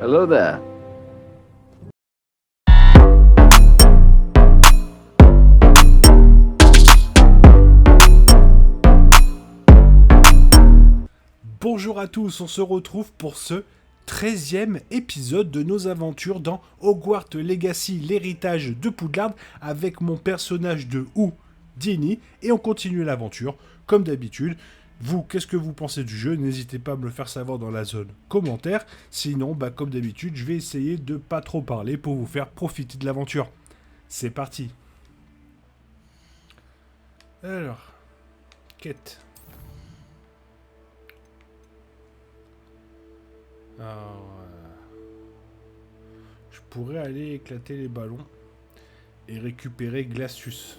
Hello there. Bonjour à tous, on se retrouve pour ce 13e épisode de nos aventures dans Hogwarts Legacy, l'héritage de Poudlard, avec mon personnage de Houdini, et on continue l'aventure, comme d'habitude. Vous, qu'est-ce que vous pensez du jeu? N'hésitez pas à me le faire savoir dans la zone commentaire. Sinon, comme d'habitude, je vais essayer de pas trop parler pour vous faire profiter de l'aventure. C'est parti. Alors, quête. Alors, je pourrais aller éclater les ballons et récupérer Glacius.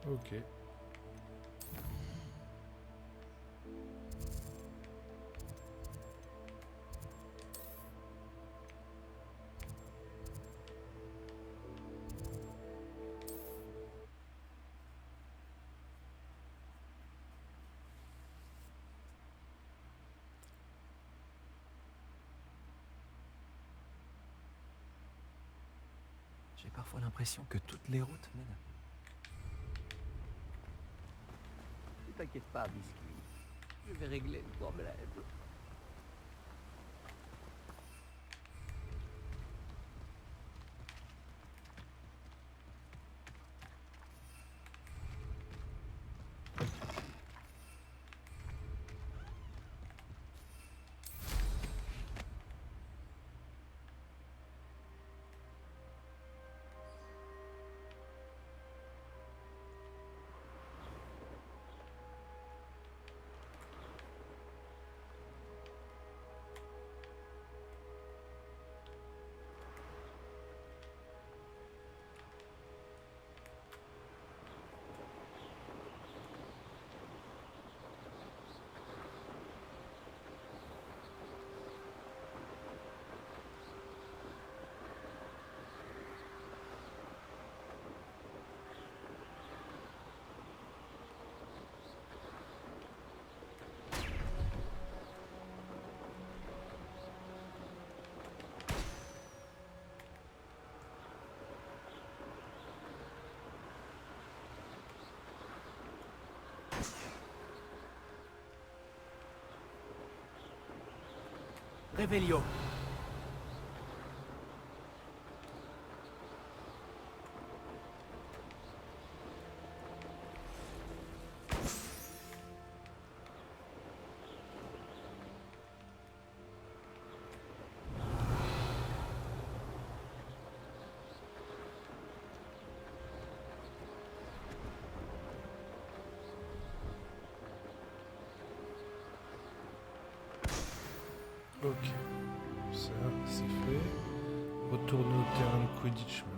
Ok. J'ai parfois l'impression que toutes les routes mènent. Ne t'inquiète pas, Biscuit. Je vais régler le problème. Réveillon. Ok. Ça, c'est fait. Retourner au terrain de Quidditch maintenant.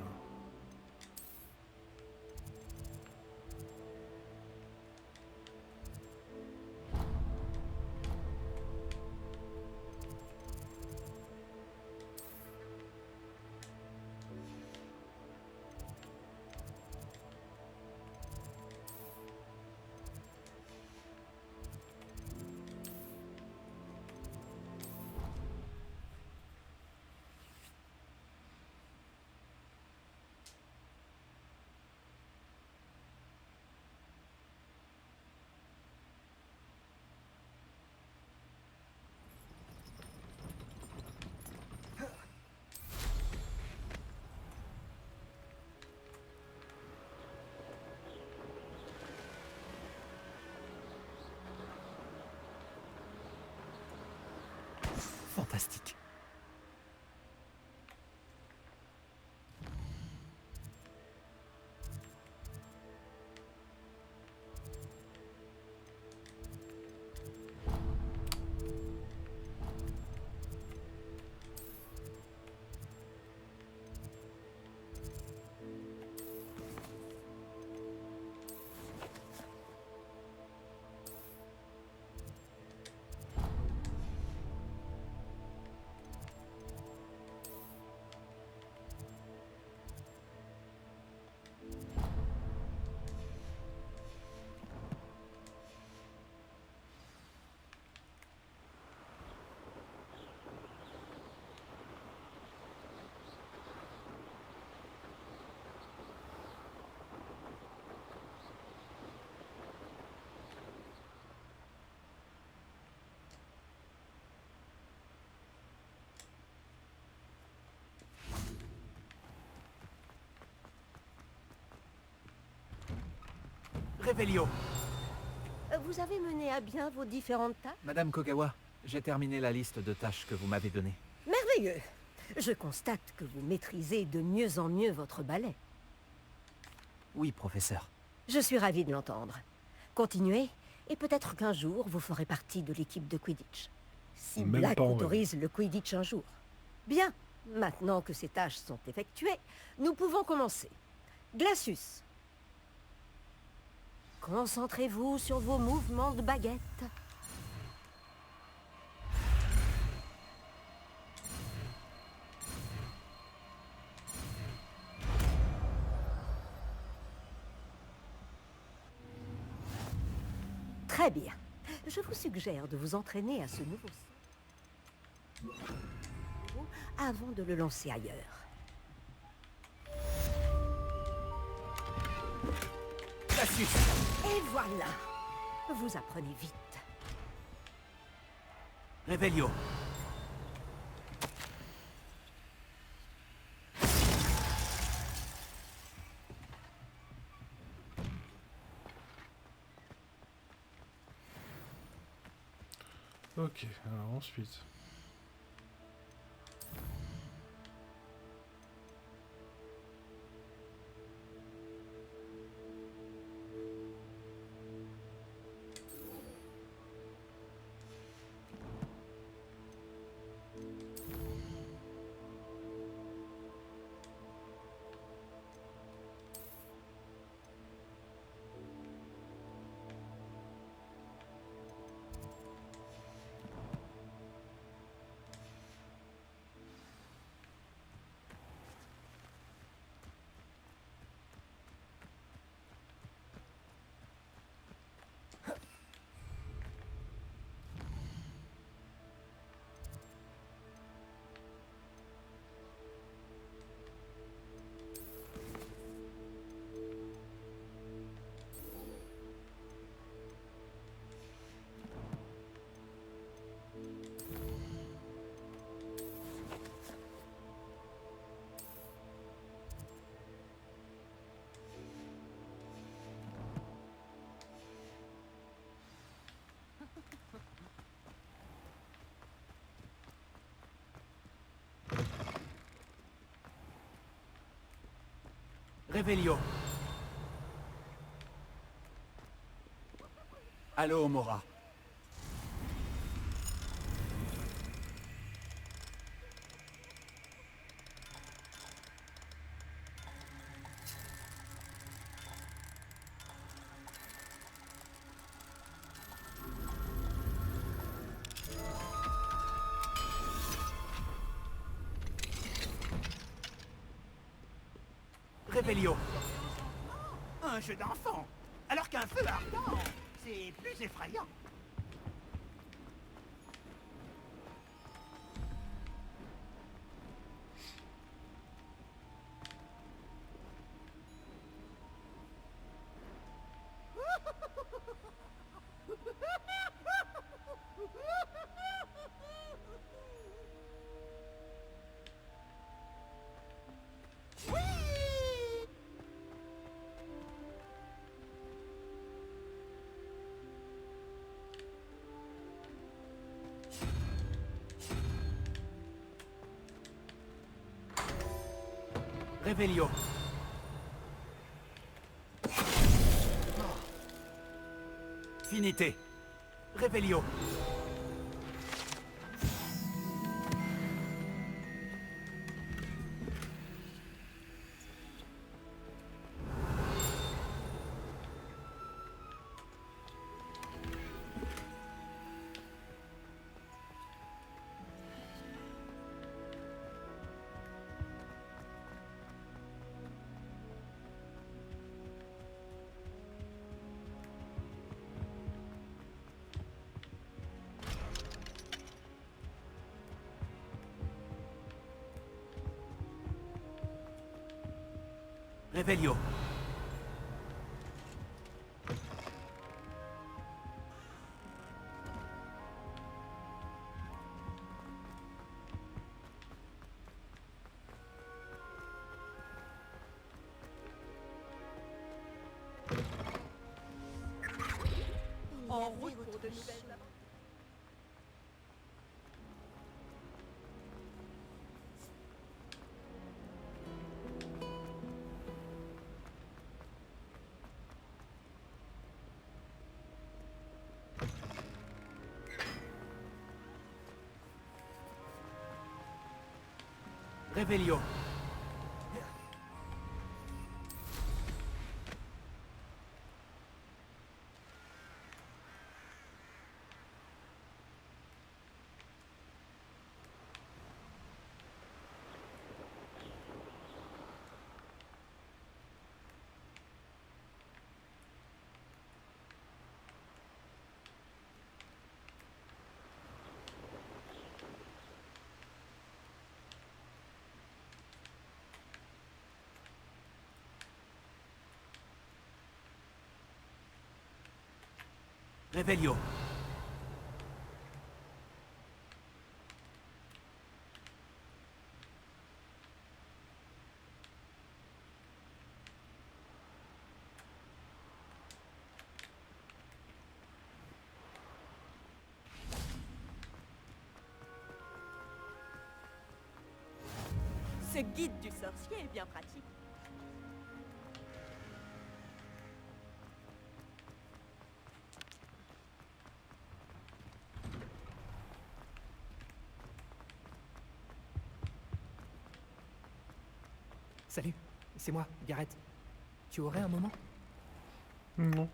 Revelio. Vous avez mené à bien vos différentes tâches? Madame Kogawa, j'ai terminé la liste de tâches que vous m'avez donnée. Merveilleux. Je constate que vous maîtrisez de mieux en mieux votre ballet. Oui, professeur. Je suis ravie de l'entendre. Continuez, et peut-être qu'un jour, vous ferez partie de l'équipe de Quidditch. Si Même Black pas en vrai. autorise le Quidditch un jour. Bien, maintenant que ces tâches sont effectuées, nous pouvons commencer. Glacius. Concentrez-vous sur vos mouvements de baguette. Très bien. Je vous suggère de vous entraîner à ce nouveau sort avant de le lancer ailleurs. Glacius. Et voilà. Vous apprenez vite. Revelio. Ok, alors ensuite. Revelio. Allo, Mora. Revelio. Un jeu d'enfant, alors qu'un feu ardent, c'est plus effrayant. Revelio. Finité. Revelio. Revelio. En route pour de nouvelles aventures. Revelio. Revelio. Ce guide du sorcier est bien pratique. Salut, c'est moi, Gareth. Tu aurais un moment? Non.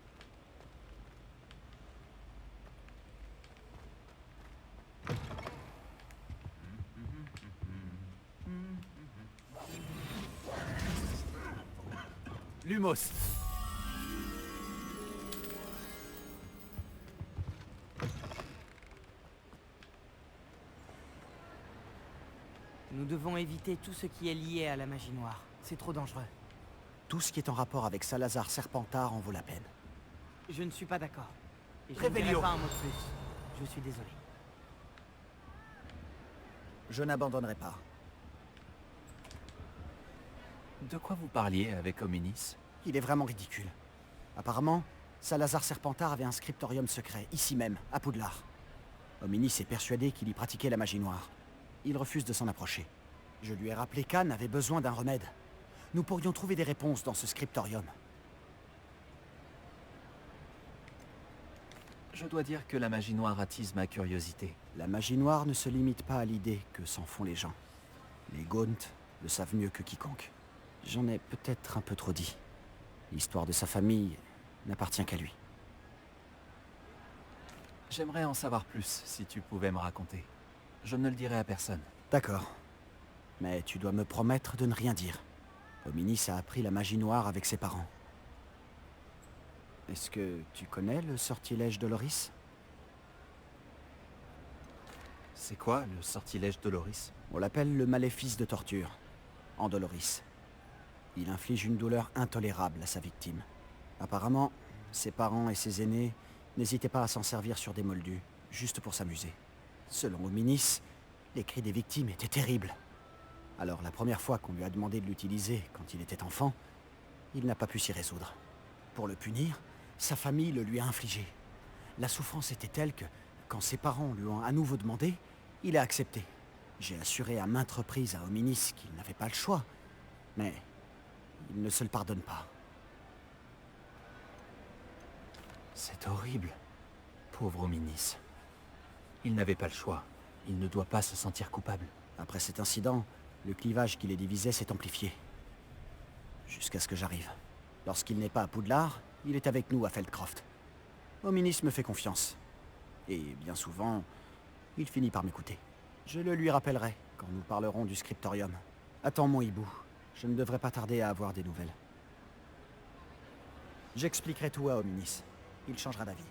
Lumos. Nous devons éviter tout ce qui est lié à la magie noire. C'est trop dangereux. Tout ce qui est en rapport avec Salazar Serpentard en vaut la peine. Je ne suis pas d'accord. Et je ne Revelio. dirai pas un mot de plus. Je suis désolé. Je n'abandonnerai pas. De quoi vous parliez avec Hominis? Il est vraiment ridicule. Apparemment, Salazar Serpentard avait un scriptorium secret, ici même, à Poudlard. Hominis est persuadé qu'il y pratiquait la magie noire. Il refuse de s'en approcher. Je lui ai rappelé qu'Anne avait besoin d'un remède. Nous pourrions trouver des réponses dans ce scriptorium. Je dois dire que la magie noire attise ma curiosité. La magie noire ne se limite pas à l'idée que s'en font les gens. Les Gaunt le savent mieux que quiconque. J'en ai peut-être un peu trop dit. L'histoire de sa famille n'appartient qu'à lui. J'aimerais en savoir plus, si tu pouvais me raconter. Je ne le dirai à personne. D'accord. Mais tu dois me promettre de ne rien dire. Hominis a appris la magie noire avec ses parents. Est-ce que tu connais le sortilège Doloris? C'est quoi, le sortilège Doloris? On l'appelle le maléfice de torture, en Doloris. Il inflige une douleur intolérable à sa victime. Apparemment, ses parents et ses aînés n'hésitaient pas à s'en servir sur des moldus, juste pour s'amuser. Selon Hominis, les cris des victimes étaient terribles. Alors la première fois qu'on lui a demandé de l'utiliser quand il était enfant, il n'a pas pu s'y résoudre. Pour le punir, sa famille le lui a infligé. La souffrance était telle que, quand ses parents lui ont à nouveau demandé, il a accepté. J'ai assuré à maintes reprises à Hominis qu'il n'avait pas le choix, mais il ne se le pardonne pas. C'est horrible. Pauvre Hominis. Il n'avait pas le choix. Il ne doit pas se sentir coupable. Après cet incident, le clivage qui les divisait s'est amplifié. Jusqu'à ce que j'arrive. Lorsqu'il n'est pas à Poudlard, il est avec nous à Feldcroft. Hominis me fait confiance. Et bien souvent, il finit par m'écouter. Je le lui rappellerai quand nous parlerons du scriptorium. Attends mon hibou, je ne devrais pas tarder à avoir des nouvelles. J'expliquerai tout à Hominis. Il changera d'avis.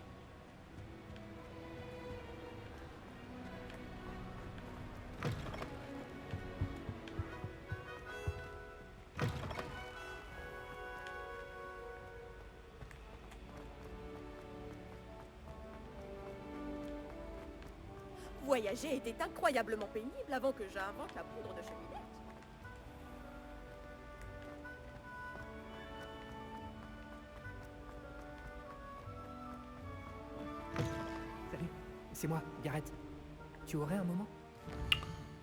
Voyager était incroyablement pénible avant que j'invente la poudre de cheminette. c'est moi, Gareth. Tu aurais un moment?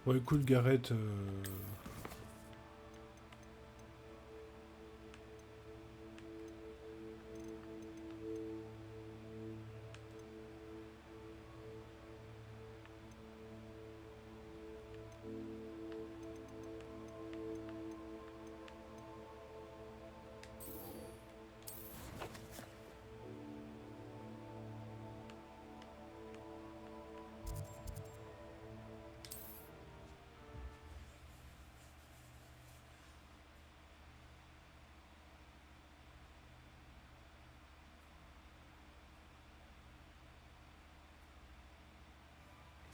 Ouais, écoute, Gareth...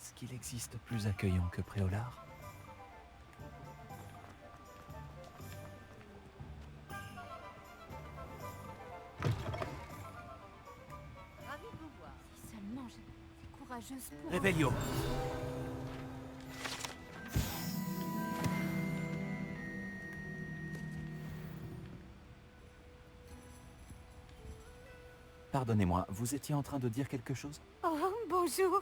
Est-ce qu'il existe plus accueillant que Préolard? Ravi de vous voir. Si seulement j'étais courageuse pour... Réveillon. Pardonnez-moi, vous étiez en train de dire quelque chose? Oh, bonjour.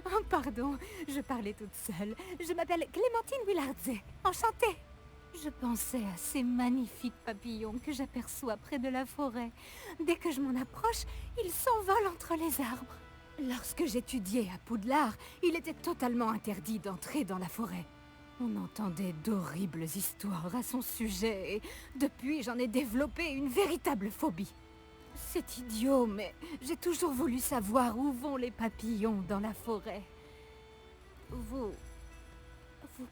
Oh, pardon, je parlais toute seule. Je m'appelle Clémentine Willardset. Enchantée. Je pensais à ces magnifiques papillons que j'aperçois près de la forêt. Dès que je m'en approche, ils s'envolent entre les arbres. Lorsque j'étudiais à Poudlard, il était totalement interdit d'entrer dans la forêt. On entendait d'horribles histoires à son sujet et depuis j'en ai développé une véritable phobie. C'est idiot, mais j'ai toujours voulu savoir où vont les papillons dans la forêt. Vous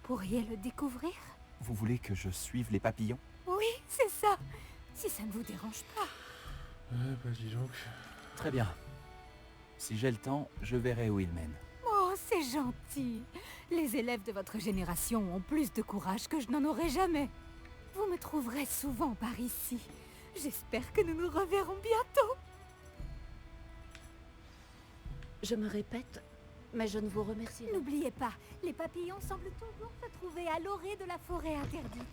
pourriez le découvrir? Vous voulez que je suive les papillons? Oui, c'est ça. Si ça ne vous dérange pas. Ouais, bah dis donc... Très bien. Si j'ai le temps, je verrai où ils mènent. Oh, c'est gentil. Les élèves de votre génération ont plus de courage que je n'en aurai jamais. Vous me trouverez souvent par ici. J'espère que nous nous reverrons bientôt. Je me répète, mais je ne vous remercie pas. N'oubliez pas, les papillons semblent toujours se trouver à l'orée de la forêt interdite.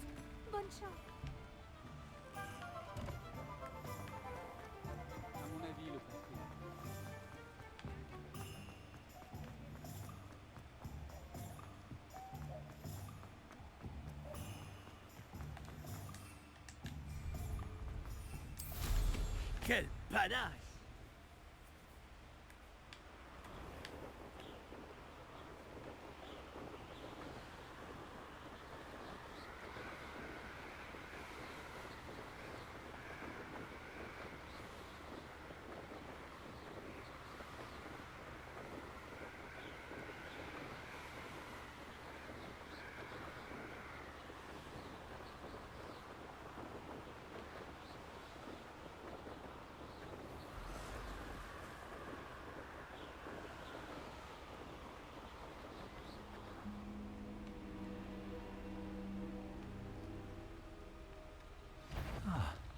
Bonne chance. À mon avis, le patron. Quel panache!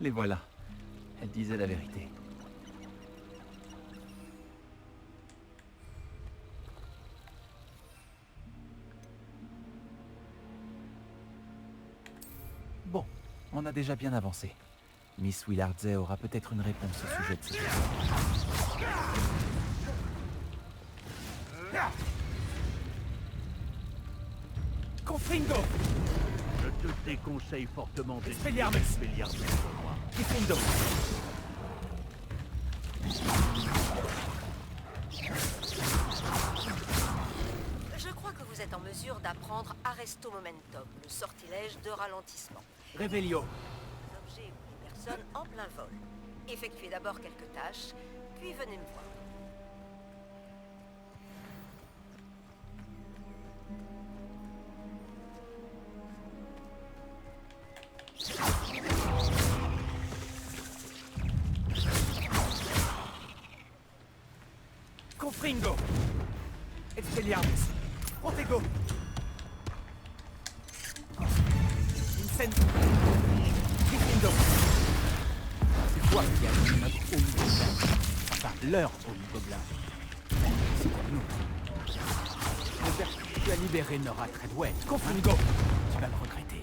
Les voilà. Elle disait la vérité. Bon, on a déjà bien avancé. Miss Willardset aura peut-être une réponse au sujet de ce cas. Confringo! Je te déconseille fortement Expelliarmus! Expelliarmus sur moi. Diffindo! Je crois que vous êtes en mesure d'apprendre Arresto Momentum, le sortilège de ralentissement. Réveillon! Les objets ou les personnes en plein vol. Effectuez d'abord quelques tâches, puis venez me voir. Confringo! Expelliarmus! Protego! Incendo! Diffindo! Tu vois qu'il y a notre Holy-Gobelin. Enfin, leur Holy-Gobelin. C'est pour nous. Tu as libéré Nora Treadwell. Confringo! Tu vas le regretter.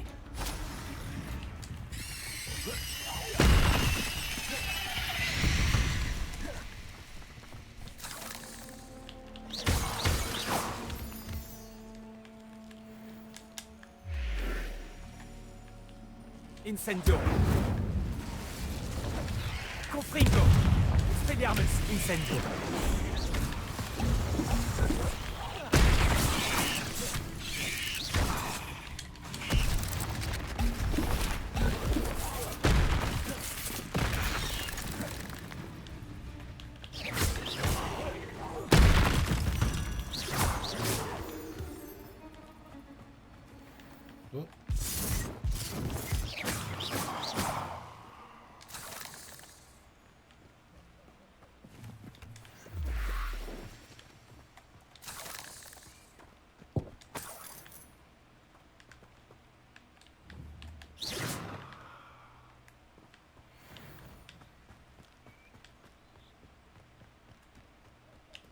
Incendio. Confringo. Expelliarmus. Incendio. Oh.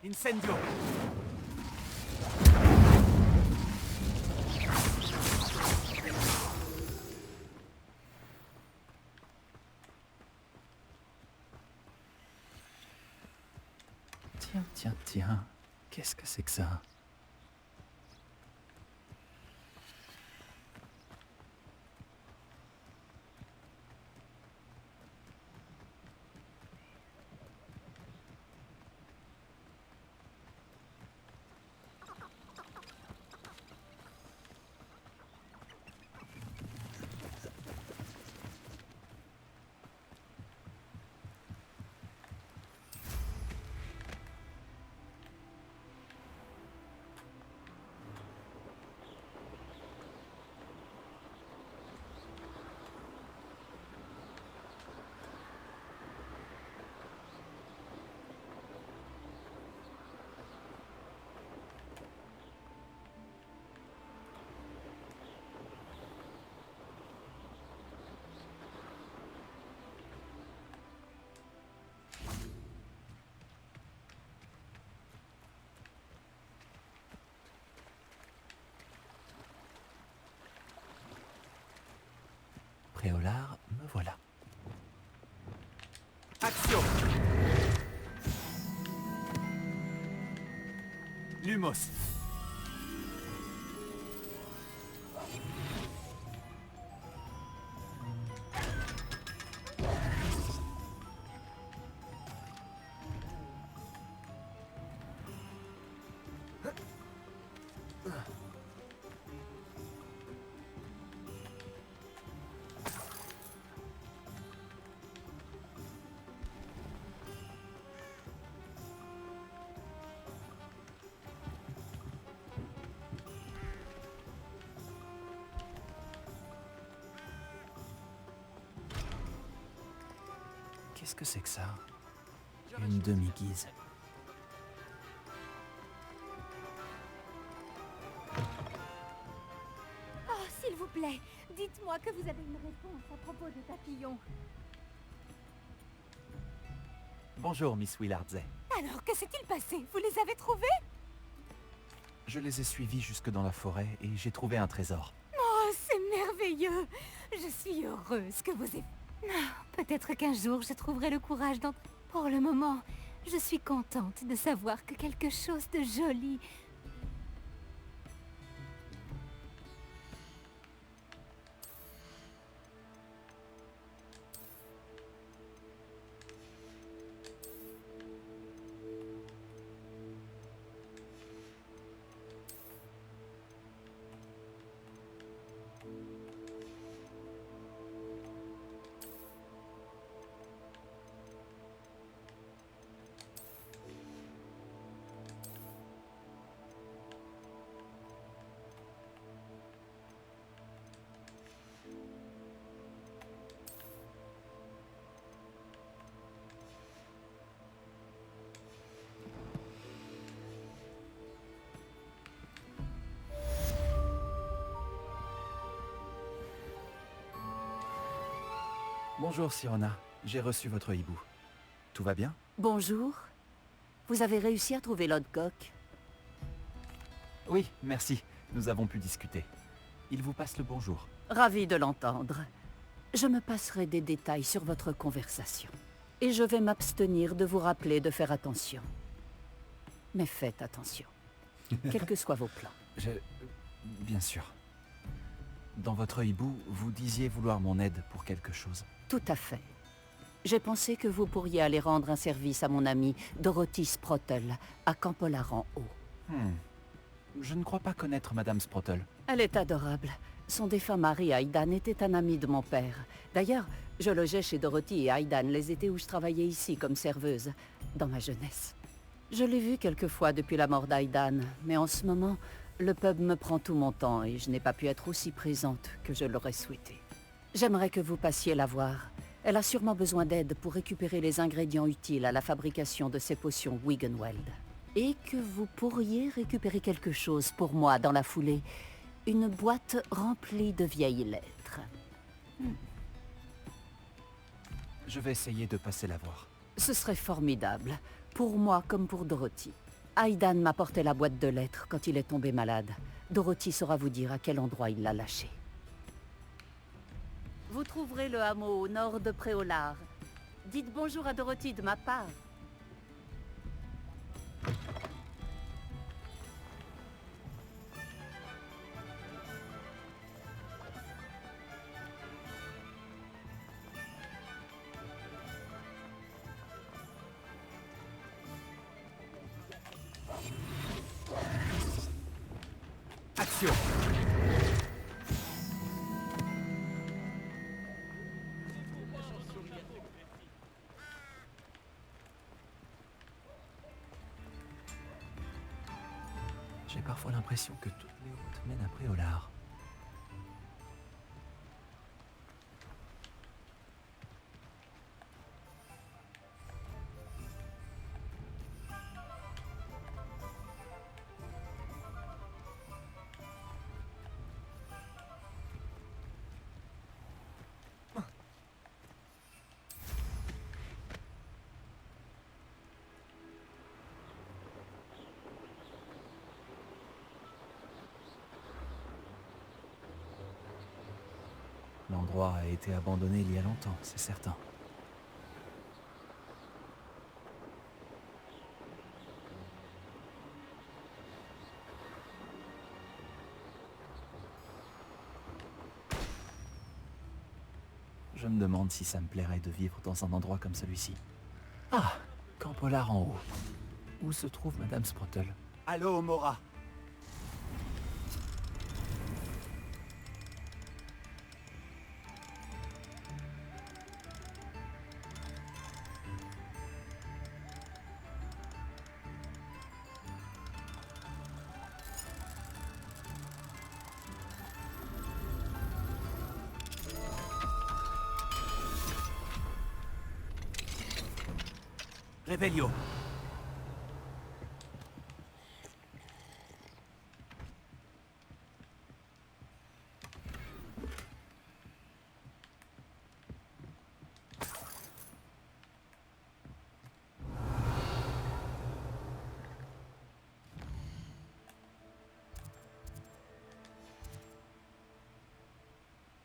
Incendio. Tiens. Qu'est-ce que c'est que ça? Préolard, me voilà. Action! Lumos. Qu'est-ce que c'est que ça? Une demi-guise. Oh, s'il vous plaît, dites-moi que vous avez une réponse à propos de Papillon. Bonjour, Miss Willardzey. Alors, que s'est-il passé? Vous les avez trouvés? Je les ai suivis jusque dans la forêt et j'ai trouvé un trésor. Oh, c'est merveilleux! Je suis heureuse que vous ayez... Ah, peut-être qu'un jour je trouverai le courage d'en... Pour le moment, je suis contente de savoir que quelque chose de joli... Bonjour, Sirona. J'ai reçu votre hibou. Tout va bien? Bonjour. Vous avez réussi à trouver Lodcock? Oui, merci. Nous avons pu discuter. Il vous passe le bonjour. Ravi de l'entendre. Je me passerai des détails sur votre conversation. Et je vais m'abstenir de vous rappeler de faire attention. Mais faites attention. Quels que soient vos plans. Bien sûr. Dans votre hibou, vous disiez vouloir mon aide pour quelque chose. Tout à fait. J'ai pensé que vous pourriez aller rendre un service à mon amie Dorothy Sprottle, à Campolar en haut. Je ne crois pas connaître Madame Sprottle. Elle est adorable. Son défunt mari, Aidan, était un ami de mon père. D'ailleurs, je logeais chez Dorothy et Aidan les étés où je travaillais ici comme serveuse, dans ma jeunesse. Je l'ai vue quelques fois depuis la mort d'Aidan, mais en ce moment, le pub me prend tout mon temps et je n'ai pas pu être aussi présente que je l'aurais souhaité. J'aimerais que vous passiez la voir. Elle a sûrement besoin d'aide pour récupérer les ingrédients utiles à la fabrication de ces potions Wiggenweld. Et que vous pourriez récupérer quelque chose pour moi dans la foulée. Une boîte remplie de vieilles lettres. Je vais essayer de passer la voir. Ce serait formidable, pour moi comme pour Dorothy. Aidan m'apportait la boîte de lettres quand il est tombé malade. Dorothy saura vous dire à quel endroit il l'a lâchée. Vous trouverez le hameau au nord de Préolard. Dites bonjour à Dorothy de ma part. Action! J'ai parfois l'impression que toutes les routes mènent à Préolard. L'endroit a été abandonné il y a longtemps, c'est certain. Je me demande si ça me plairait de vivre dans un endroit comme celui-ci. Ah, Campolar en haut. Où se trouve Madame Sprottle? Allô, Mora. Revelio.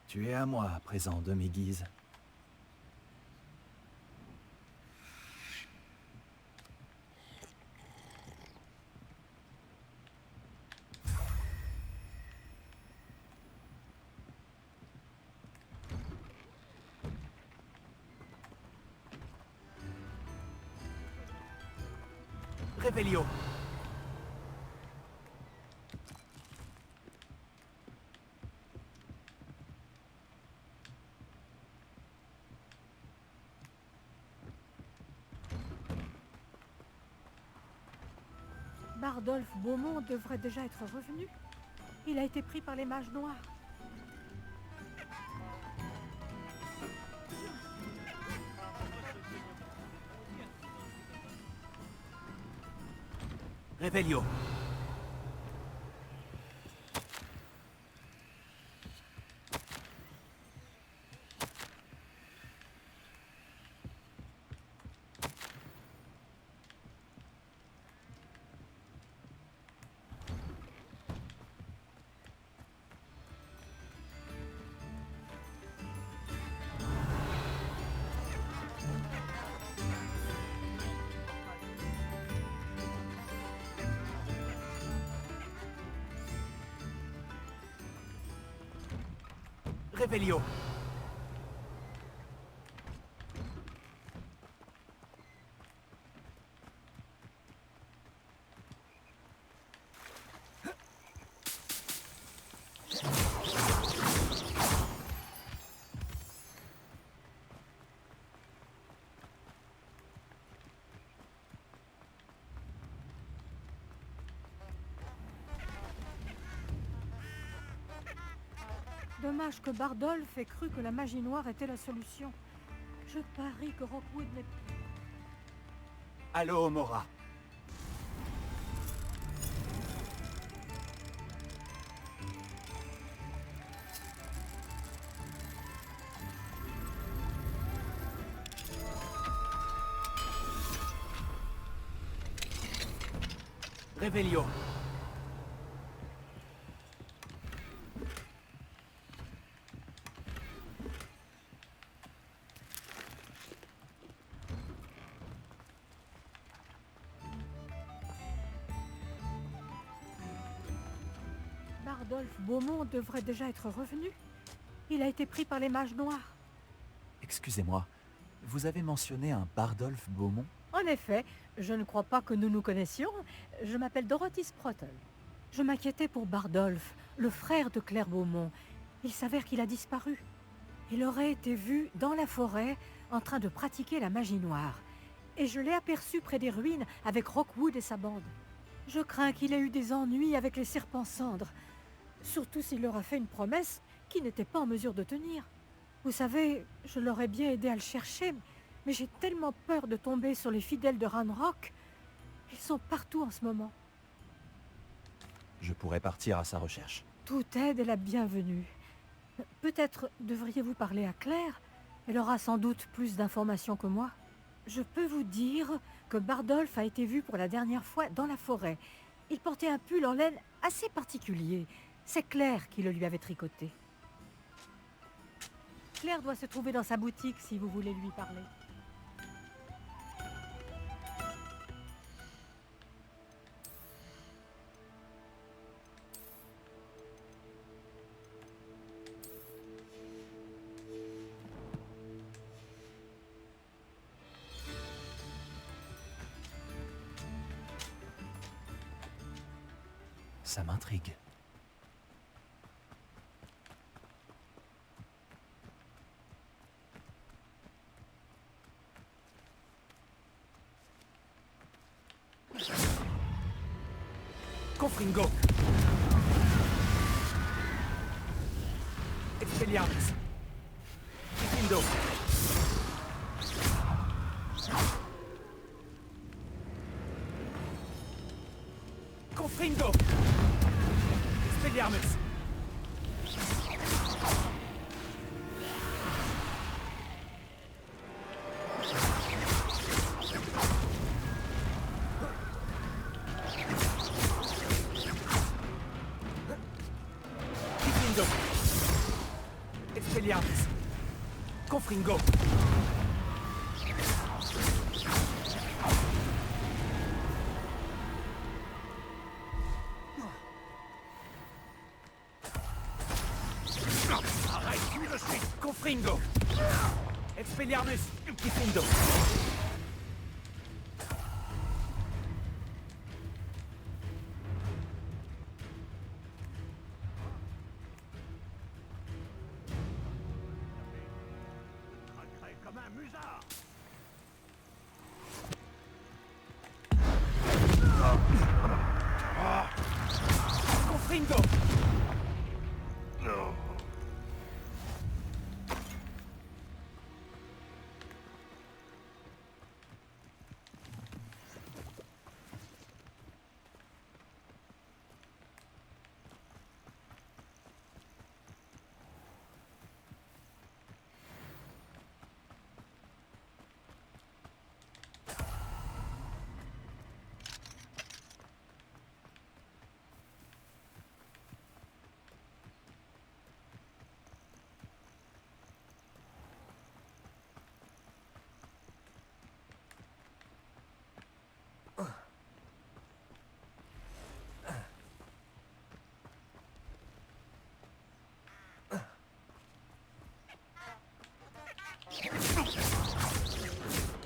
Tu es à moi à présent, demi-guise. Revelio. Bardolph Beaumont devrait déjà être revenu. Il a été pris par les mages noirs. Revelio. Revelio. Dommage que Bardolph ait cru que la magie noire était la solution. Je parie que Rockwood n'est... Allô, Mora. Revelio. Bardolph Beaumont devrait déjà être revenu. Il a été pris par les mages noirs. Excusez-moi, vous avez mentionné un Bardolph Beaumont? En effet, je ne crois pas que nous nous connaissions. Je m'appelle Dorothy Sprottle. Je m'inquiétais pour Bardolph, le frère de Claire Beaumont. Il s'avère qu'il a disparu. Il aurait été vu dans la forêt en train de pratiquer la magie noire. Et je l'ai aperçu près des ruines avec Rockwood et sa bande. Je crains qu'il ait eu des ennuis avec les serpents cendres. Surtout s'il leur a fait une promesse qu'il n'était pas en mesure de tenir. Vous savez, je l'aurais bien aidé à le chercher, mais j'ai tellement peur de tomber sur les fidèles de Ranrock. Ils sont partout en ce moment. Je pourrais partir à sa recherche. Toute aide est la bienvenue. Peut-être devriez-vous parler à Claire. Elle aura sans doute plus d'informations que moi. Je peux vous dire que Bardolph a été vu pour la dernière fois dans la forêt. Il portait un pull en laine assez particulier. C'est Claire qui le lui avait tricoté. Claire doit se trouver dans sa boutique si vous voulez lui parler. Ça m'intrigue. Confringo. Expelliarmus. Diffindo. Confringo. Expelliarmus. Diffindo. Expelliarmus. Confringo. Arrête, tu le suis. Confringo. Expelliarmus. Diffindo. Craquerai comme un musard. Confringo.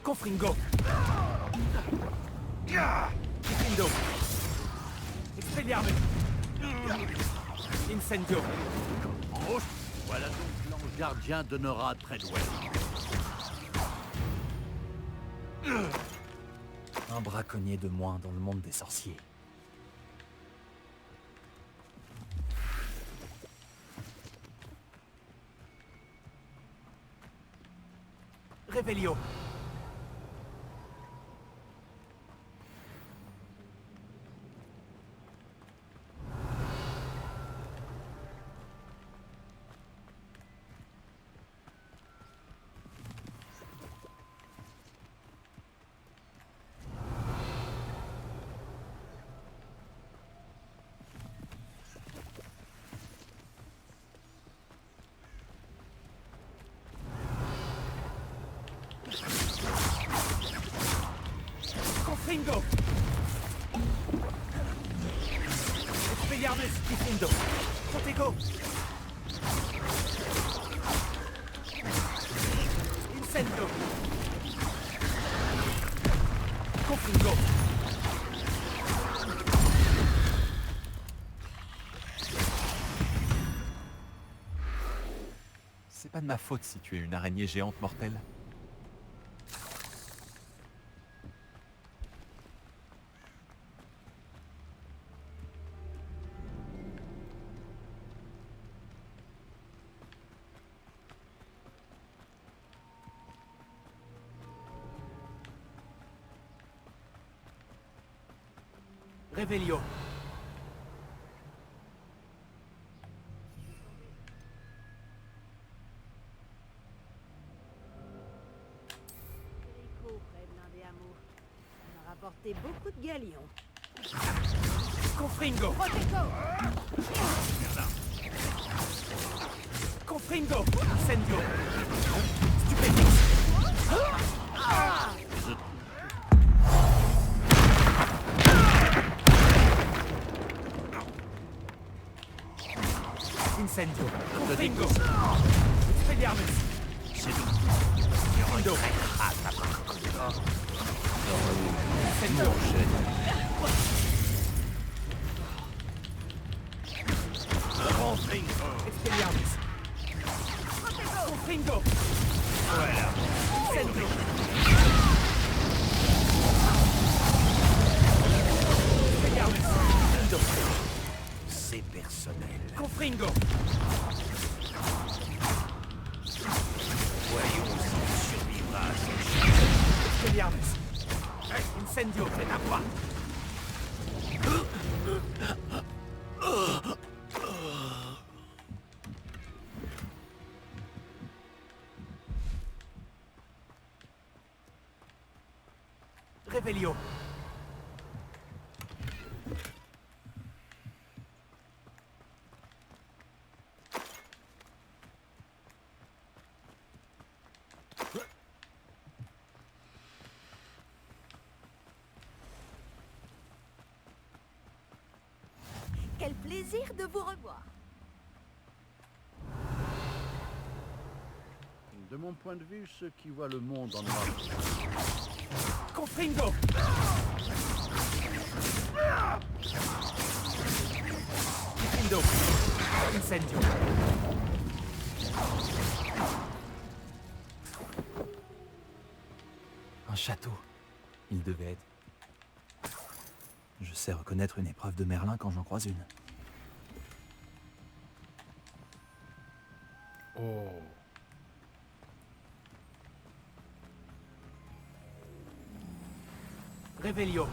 Confringo. Diffindo. Expelliarmus. Incendio. Oh, voilà donc l'ange gardien de Nora Treadwell. Un braconnier de moins dans le monde des sorciers. Revelio. Confringo. Expelliarmus Diffindo. Protego. Incendio. Confringo. C'est pas de ma faute si tu es une araignée géante mortelle. Revelio. Rico, près de l'un des hameaux. On a rapporté beaucoup de galions. Confringo. Protego! Confringo. Incendio. Stupéfix. Incendio. Confringo. Expelliarmus. Diffindo. Incendio. Expelliarmus. Confringo. Voilà. Incendio. Expelliarmus. Diffindo. C'est personnel. Confringo. Voyons si tu survivras à cette chute. Expelliarmus. Incendio. Fais à moi. Revelio. Quel plaisir de vous revoir. De mon point de vue, ceux qui voient le monde en noir. Confringo. Diffindo. Incendio. Un château. Il devait être. Je sais reconnaître une épreuve de Merlin quand j'en croise une. Oh. Revelio.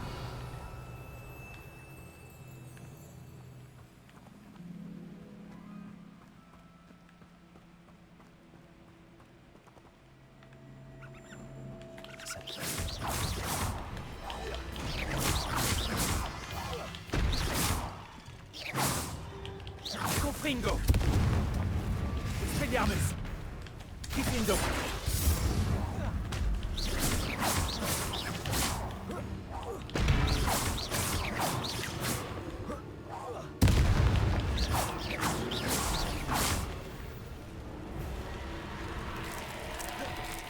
Confringo. Expelliarmus. Diffindo.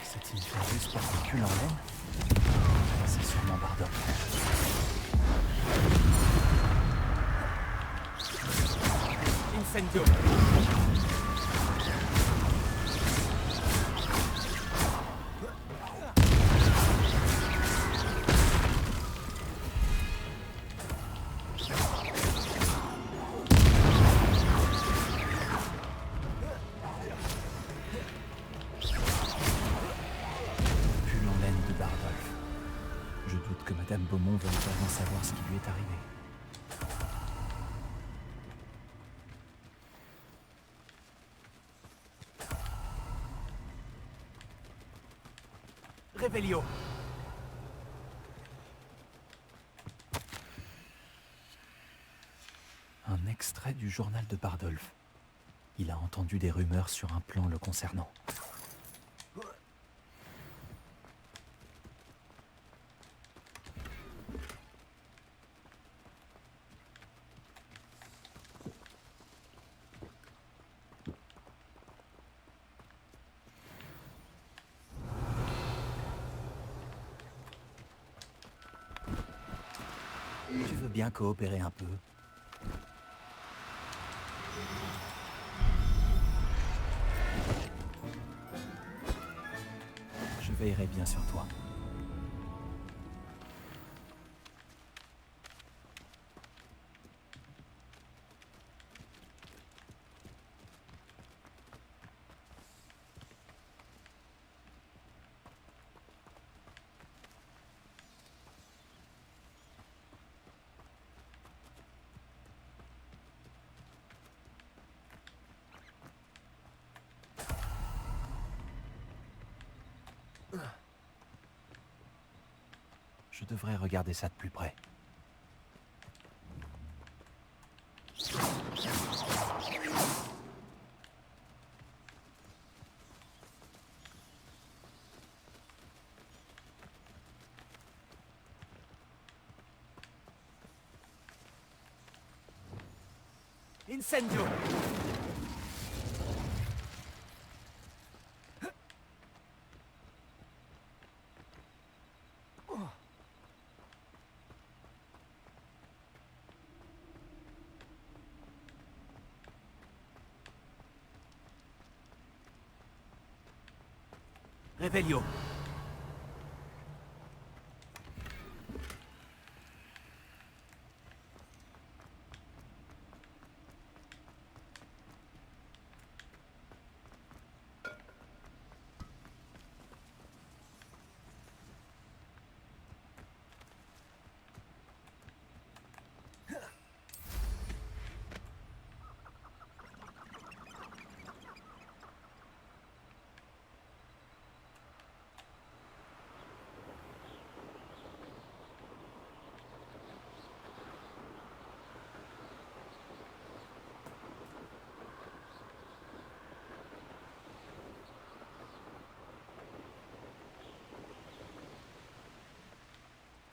Cette infernus particule en laine. C'est sûrement Bardolph. Incendio. Pull en laine de Bardolph. Je doute que Madame Beaumont veuille vraiment savoir ce qui lui est arrivé. Revelio. Un extrait du journal de Bardolph. Il a entendu des rumeurs sur un plan le concernant. Tu veux bien coopérer un peu? Je veillerai bien sur toi. Je devrais regarder ça de plus près. Incendio. Revelio.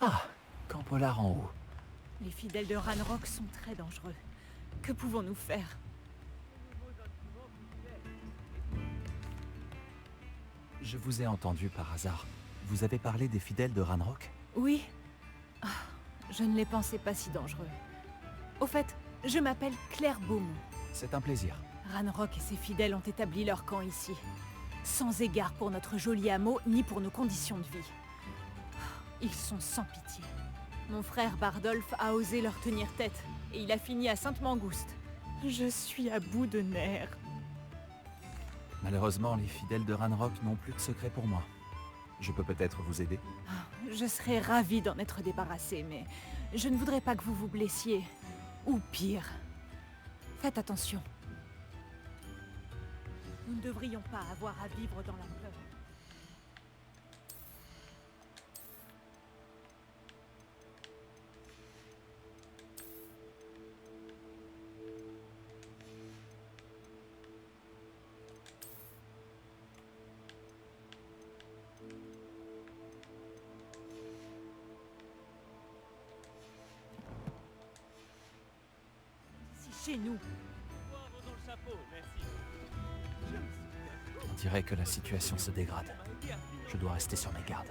Ah, Camp Pollard en haut. Les fidèles de Ranrock sont très dangereux. Que pouvons-nous faire? Je vous ai entendu par hasard. Vous avez parlé des fidèles de Ranrock? Oui. Ah, je ne les pensais pas si dangereux. Au fait, je m'appelle Claire Beaumont. C'est un plaisir. Ranrock et ses fidèles ont établi leur camp ici. Sans égard pour notre joli hameau, ni pour nos conditions de vie. Ils sont sans pitié. Mon frère Bardolph a osé leur tenir tête, et il a fini à Sainte-Mangouste. Je suis à bout de nerfs. Malheureusement, les fidèles de Ranrock n'ont plus de secret pour moi. Je peux peut-être vous aider? Je serais ravie d'en être débarrassée, mais je ne voudrais pas que vous vous blessiez. Ou pire. Faites attention. Nous ne devrions pas avoir à vivre dans la peur. Chez nous. On dirait que la situation se dégrade. Je dois rester sur mes gardes.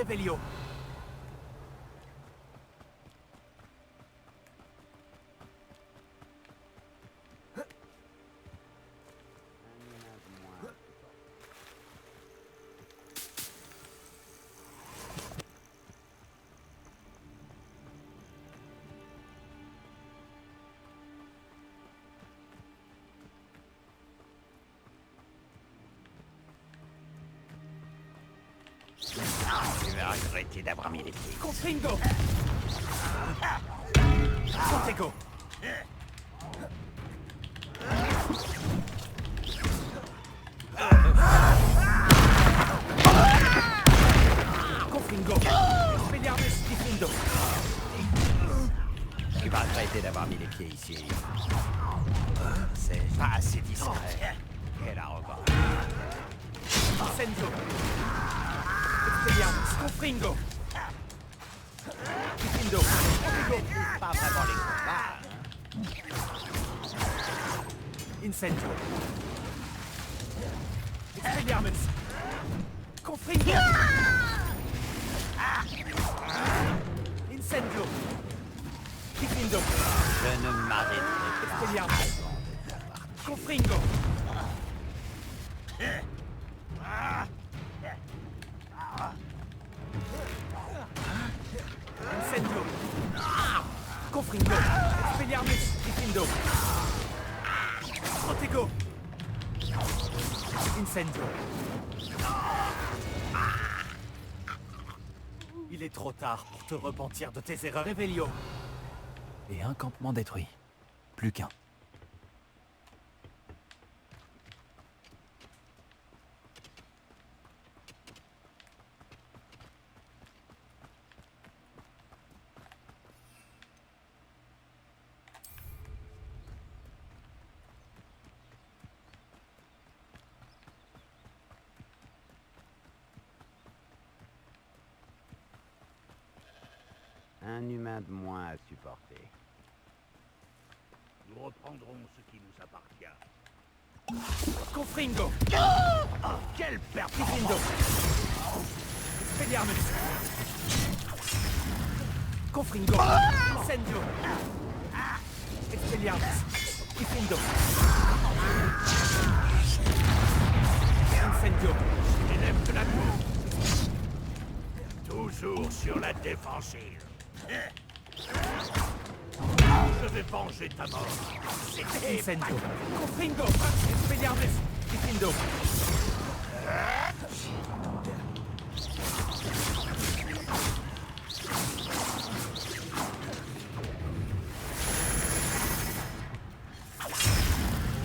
Revelio. Tu vas regretter d'avoir mis les pieds. Confringo. Santego. Confringo. Expelliarmus Diffindo. Tu vas regretter d'avoir mis les pieds ici. C'est pas assez discret. Quelle arrogance. Senzo. Expelliarmus Confringo. Diffindo. Pas vraiment les combats. Incendio. Expelliarmus. Confringo. Incendio. Diffindo. Je ne m'arrêterai pas. Expelliarmus. Confringo. Incendio. Confringo. Expelliarmus. Diffindo. Protego. Incendio. Il est trop tard pour te repentir de tes erreurs. Revelio. Et un campement détruit. Plus qu'un. Un humain de moins à supporter. Nous reprendrons ce qui nous appartient. Confringo. Quelle perte! Diffindo. Expelliarmus. Confringo. Incendio. Expelliarmus. Diffindo. Incendio. Élève de la cour. Toujours sur la défensive. Je vais venger ta mort. C'était Incendio. Confringo. Expelliarmus. Diffindo.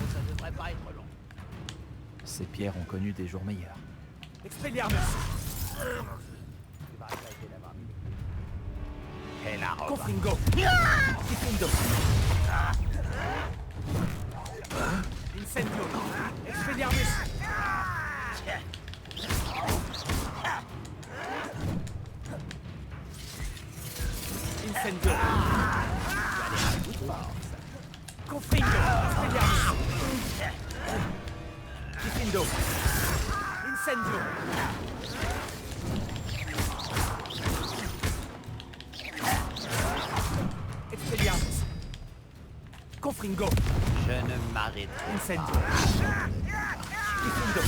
Ça devrait pas être long. Ces pierres ont connu des jours meilleurs. Expelliarmus. Quelle arrogance. Confringo. Diffindo. Incendio. Expelliarmus. Incendio. Confringo. Expelliarmus. Diffindo. Incendio. Expelliarmus. Confringo. Je ne m'arrêterai Incendio. Diffindo.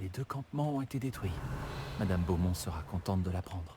Les deux campements ont été détruits. Madame Beaumont sera contente de l'apprendre.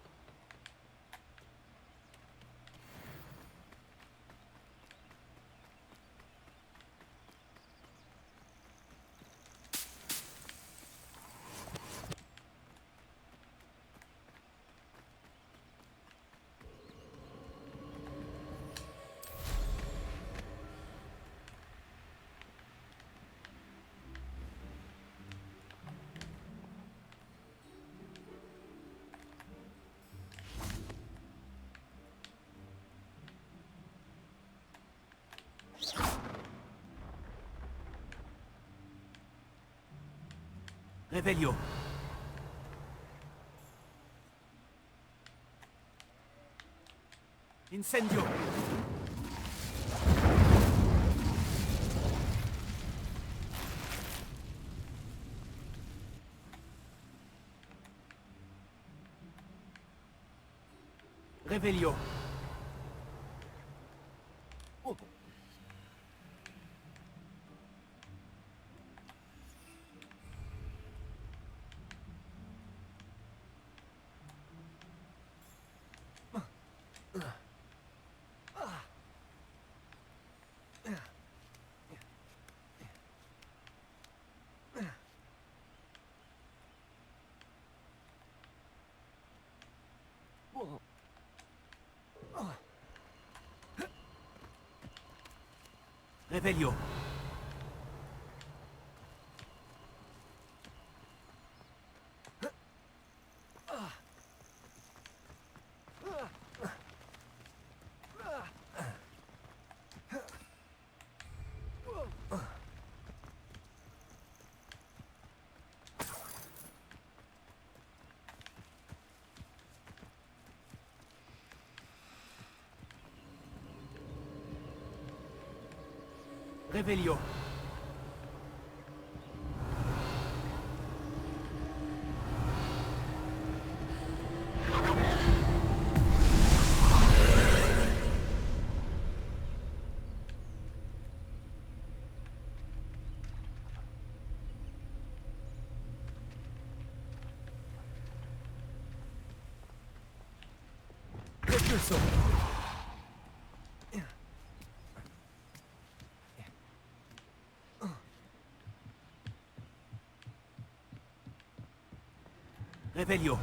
Revelio. Incendio. Revelio. Revelio. Revelio. Repulso. Revelio.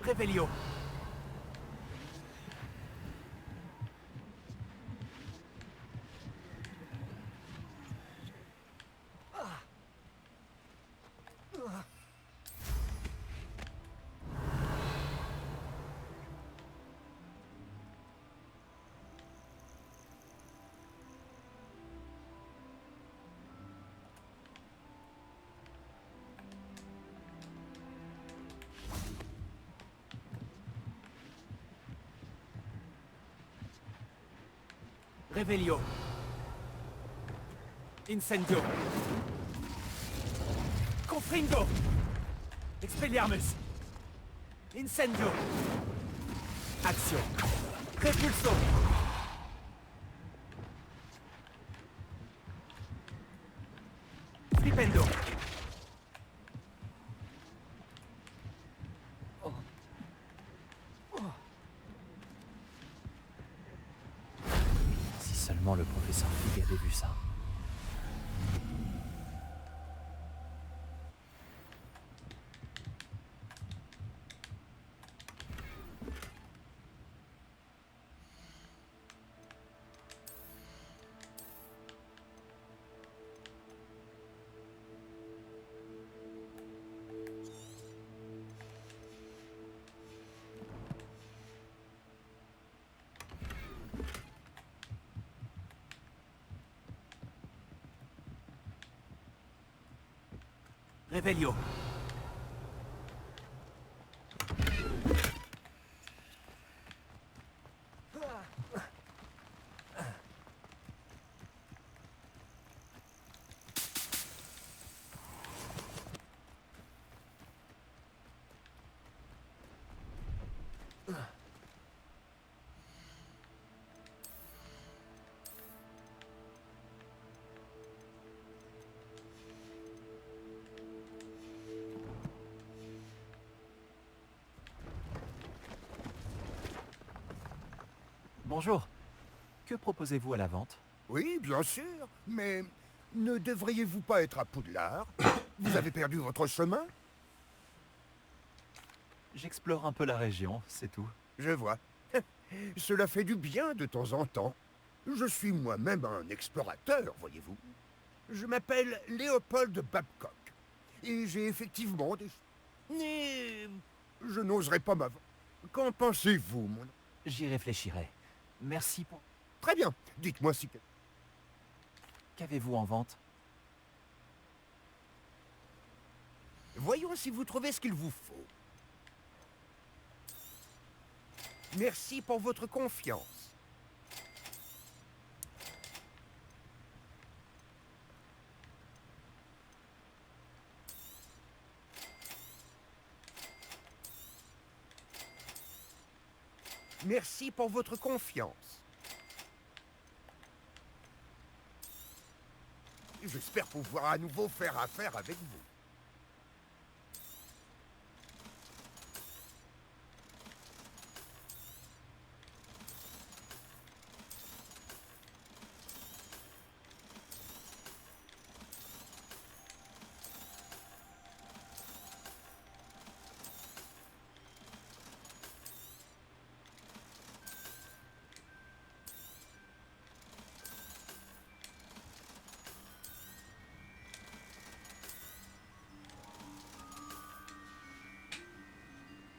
Revelio. Revelio. Incendio. Confringo. Expelliarmus. Incendio. Action. Repulso. Flipendo. Si seulement le professeur Fig avait vu ça. Revelio. Bonjour. Que proposez-vous à la vente? Oui, bien sûr, mais ne devriez-vous pas être à Poudlard? Vous avez perdu votre chemin? J'explore un peu la région, c'est tout. Je vois. Cela fait du bien de temps en temps. Je suis moi-même un explorateur, voyez-vous. Je m'appelle Léopold Babcock. Et j'ai effectivement des... Mais je n'oserais pas m'avancer. Qu'en pensez-vous, mon... J'y réfléchirai. Merci pour... Très bien. Dites-moi si... Qu'avez-vous en vente? Voyons si vous trouvez ce qu'il vous faut. Merci pour votre confiance. Merci pour votre confiance. J'espère pouvoir à nouveau faire affaire avec vous.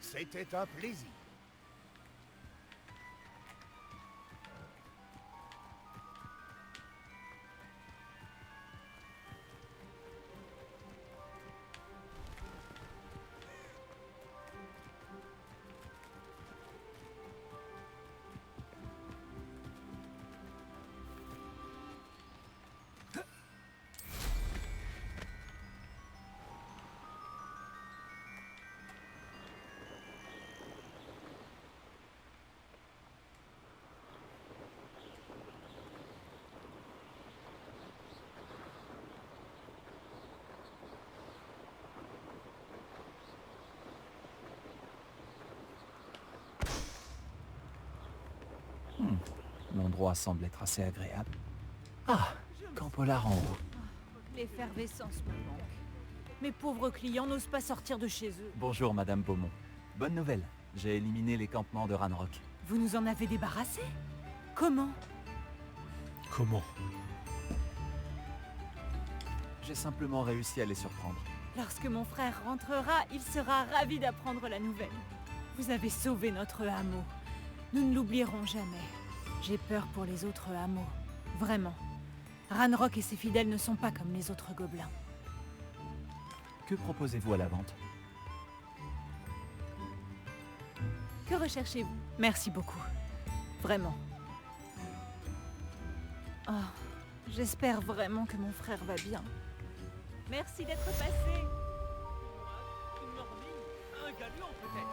C'était un plaisir. L'endroit semble être assez agréable. Ah, Camp Pollard en haut. L'effervescence me manque. Mes pauvres clients n'osent pas sortir de chez eux. Bonjour, Madame Beaumont. Bonne nouvelle, j'ai éliminé les campements de Ranrock. Vous nous en avez débarrassé? Comment? Comment? J'ai simplement réussi à les surprendre. Lorsque mon frère rentrera, il sera ravi d'apprendre la nouvelle. Vous avez sauvé notre hameau. Nous ne l'oublierons jamais. J'ai peur pour les autres hameaux. Vraiment. Ranrock et ses fidèles ne sont pas comme les autres gobelins. Que proposez-vous à la vente? Que recherchez-vous? Merci beaucoup. Vraiment. Oh, j'espère vraiment que mon frère va bien. Merci d'être passé. Une normie, un galion peut-être.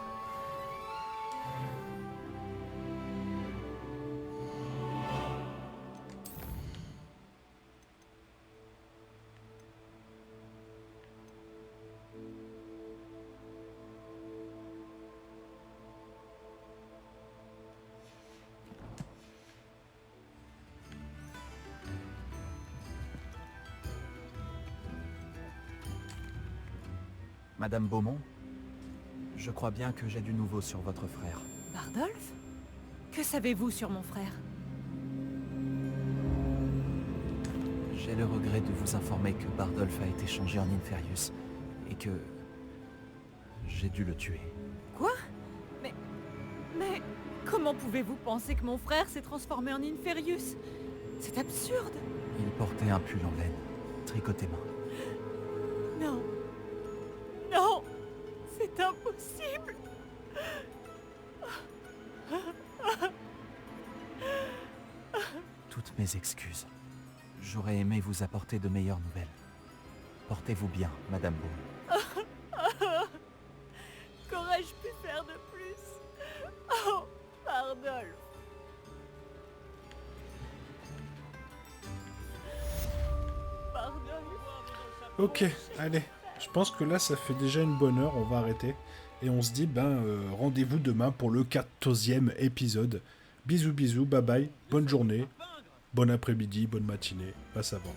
Madame Beaumont, je crois bien que j'ai du nouveau sur votre frère. Bardolph? Que savez-vous sur mon frère? J'ai le regret de vous informer que Bardolph a été changé en Inferius et que j'ai dû le tuer. Quoi? Mais comment pouvez-vous penser que mon frère s'est transformé en Inferius? C'est absurde. Il portait un pull en laine, tricoté main. Non. Non! C'est impossible! Toutes mes excuses. J'aurais aimé vous apporter de meilleures nouvelles. Portez-vous bien, Madame Beaumont. Qu'aurais-je pu faire de plus? Oh, Bardolph! Bardolph! Ok, allez. Je pense que là, ça fait déjà une bonne heure. On va arrêter. Et on se dit, rendez-vous demain pour le 14e épisode. Bisous, bisous, bye bye. Bonne journée, bon après-midi, bonne matinée. Pas savoir.